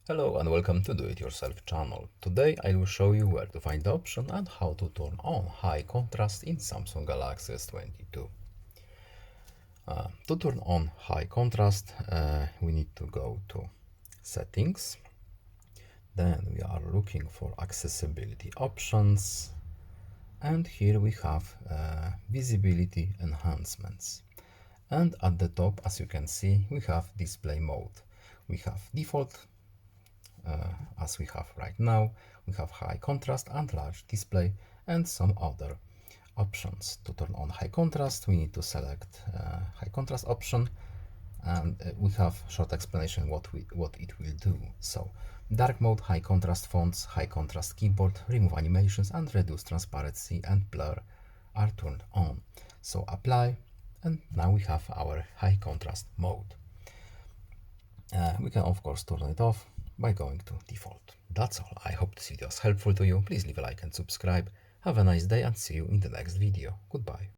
Hello and welcome to Do It Yourself channel. Today I will show you where to find the option and how to turn on high contrast in Samsung Galaxy S22. To turn on high contrast, we need to go to settings. Then we are looking for accessibility options. And here we have visibility enhancements. And at the top, as you can see, we have display mode. We have default, as we have right now. We have high contrast and large display and some other options. To turn on high contrast, we need to select high contrast option, and we have short explanation what it will do. So dark mode, high contrast fonts, high contrast keyboard, remove animations and reduce transparency and blur are turned on. So apply, and now we have our high contrast mode. We can of course turn it off by going to default. That's all. I hope this video was helpful to you. Please leave a like and subscribe. Have a nice day and see you in the next video. Goodbye.